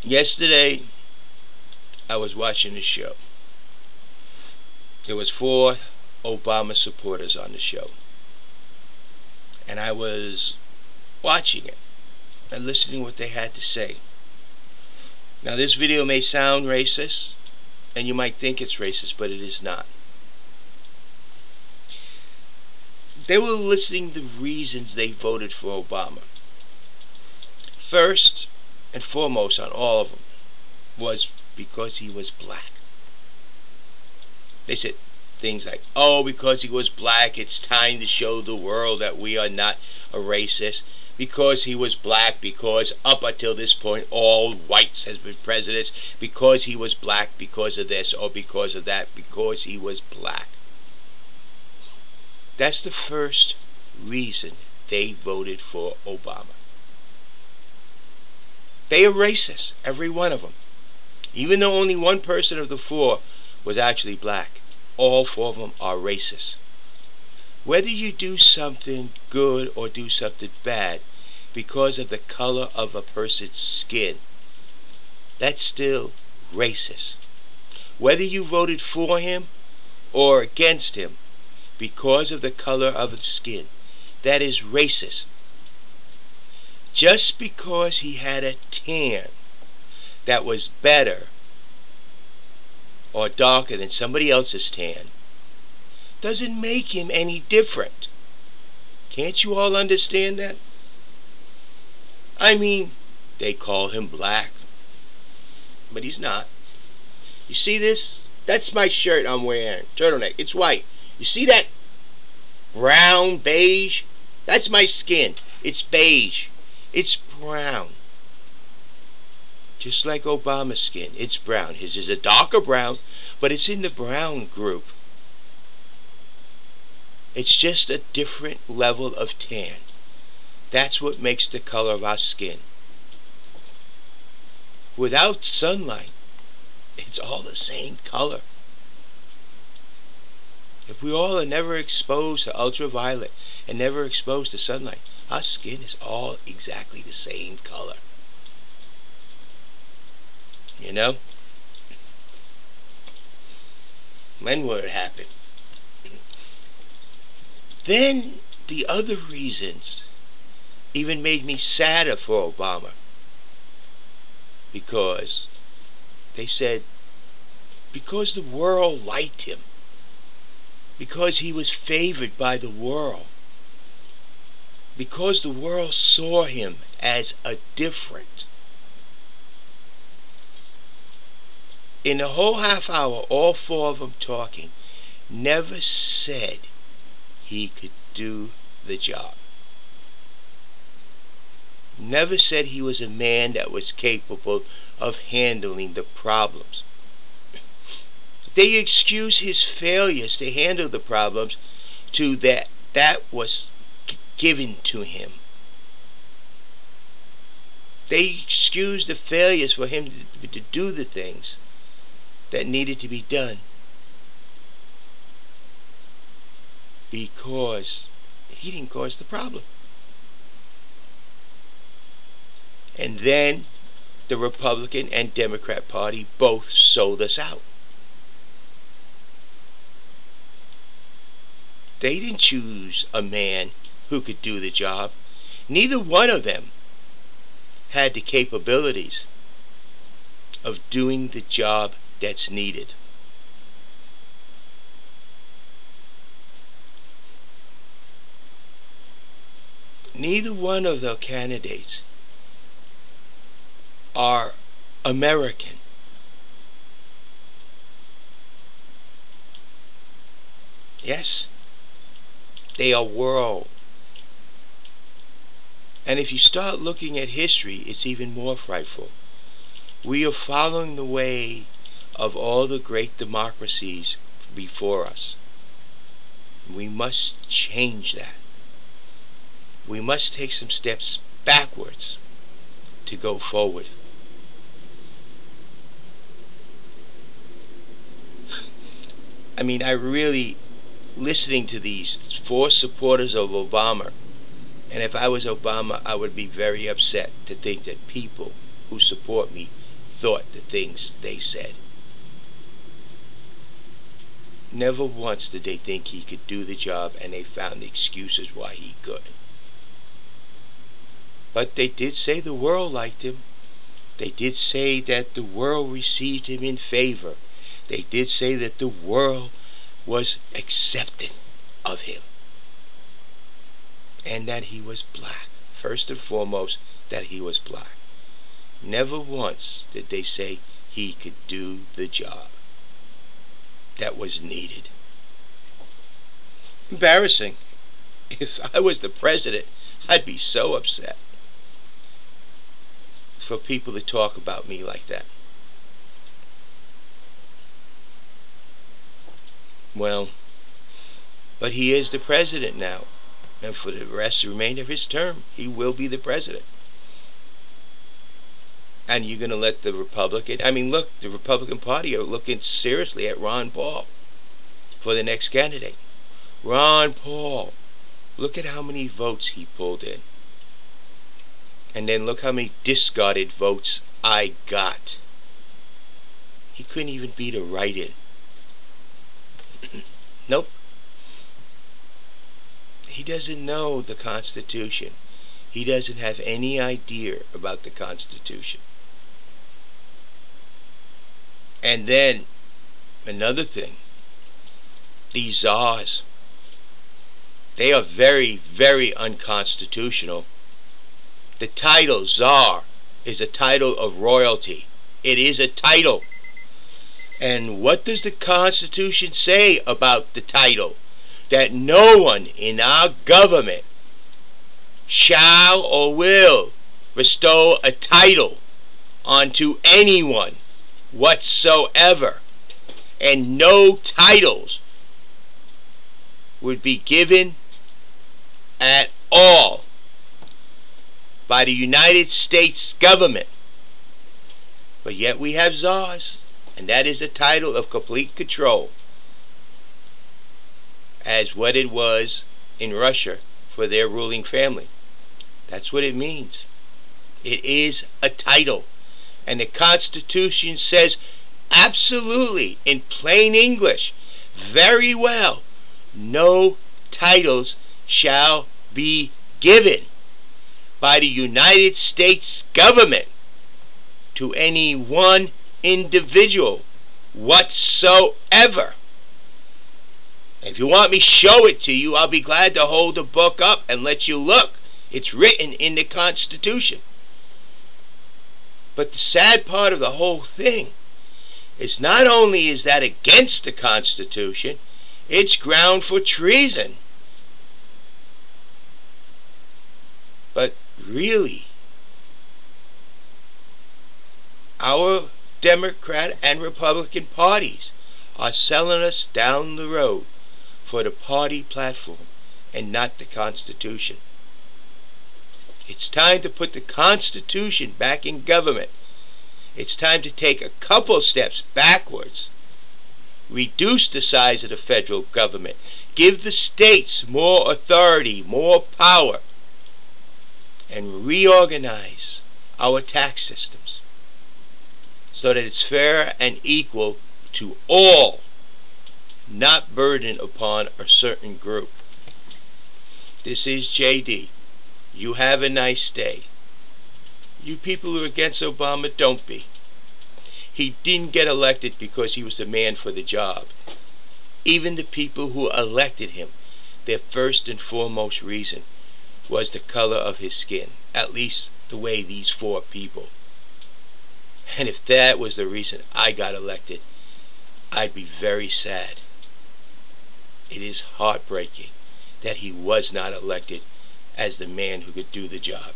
Yesterday, I was watching the show. There was 4 Obama supporters on the show. And I was watching it and listening to what they had to say. Now, this video may sound racist, and you might think it's racist, but it is not. They were listing the reasons they voted for Obama. First and foremost on all of them was because he was black. They said things like, oh, because he was black, it's time to show the world that we are not a racist. Because he was black, because up until this point all whites has been presidents, because he was black, because of this or because of that, because he was black. That's the first reason they voted for Obama. They are racist, every one of them. Even though only one person of the 4 was actually black, all 4 of them are racist. Whether you do something good or do something bad because of the color of a person's skin, that's still racist. Whether you voted for him or against him because of the color of his skin, that is racist. Just because he had a tan that was better or darker than somebody else's tan doesn't make him any different. Can't you all understand that? I mean, they call him black, but he's not. You see this? That's my shirt I'm wearing, turtleneck. It's white. You see that brown, beige? That's my skin. It's beige. It's brown. Just like Obama's skin, it's brown. His is a darker brown, but it's in the brown group. It's just a different level of tan. That's what makes the color of our skin. Without sunlight, it's all the same color. If we all are never exposed to ultraviolet and never exposed to sunlight, our skin is all exactly the same color. You know? When will it happen? Then the other reasons even made me sadder for Obama. Because they said, because the world liked him. Because he was favored by the world. Because the world saw him as a different. In the whole half hour, all 4 of them talking, never said he could do the job. Never said he was a man that was capable of handling the problems. They excuse his failures to handle the problems to that was given to him. They excuse the failures for him to do the things that needed to be done because he didn't cause the problem. And then the Republican and Democrat Party both sold us out. They didn't choose a man who could do the job. Neither one of them had the capabilities of doing the job that's needed. Neither one of the candidates are American. Yes, they are world. And if you start looking at history, it's even more frightful. We are following the way of all the great democracies before us. We must change that. We must take some steps backwards to go forward. I mean, I really, listening to these 4 supporters of Obama, and if I was Obama, I would be very upset to think that people who support me thought the things they said. Never once did they think he could do the job, and they found excuses why he couldn't. But they did say the world liked him. They did say that the world received him in favor. They did say that the world was accepting of him. And that he was black. First and foremost, that he was black. Never once did they say he could do the job that was needed. Embarrassing. If I was the president, I'd be so upset for people to talk about me like that. Well, but he is the president now, and for the remainder of his term, he will be the president. And you're going to let the the Republican Party are looking seriously at Ron Paul for the next candidate. Ron Paul, look at how many votes he pulled in. And then look how many discarded votes I got. He couldn't even beat a write-in. Nope. He doesn't know the Constitution. He doesn't have any idea about the Constitution. And then, another thing. These czars. They are very, very unconstitutional. The title Tsar is a title of royalty. It is a title. And what does the Constitution say about the title? That no one in our government shall or will bestow a title onto anyone whatsoever. And no titles would be given at all by the United States government. But yet we have czars, and that is a title of complete control, as what it was in Russia for their ruling family. That's what it means. It is a title. And the Constitution says absolutely, in plain English, very well, no titles shall be given by the United States government to any one individual whatsoever. If you want me to show it to you, I'll be glad to hold the book up and let you look. It's written in the Constitution. But the sad part of the whole thing is not only is that against the Constitution, it's ground for treason. But really, our Democrat and Republican parties are selling us down the road for the party platform and not the Constitution. It's time to put the Constitution back in government. It's time to take a couple steps backwards. Reduce the size of the federal government. Give the states more authority, more power. And reorganize our tax systems so that it's fair and equal to all, not burden upon a certain group. This is JD. You have a nice day. You people who are against Obama, don't be. He didn't get elected because he was the man for the job. Even the people who elected him, their first and foremost reason was the color of his skin. At least the way these four people. And if that was the reason I got elected, I'd be very sad. It is heartbreaking that he was not elected as the man who could do the job.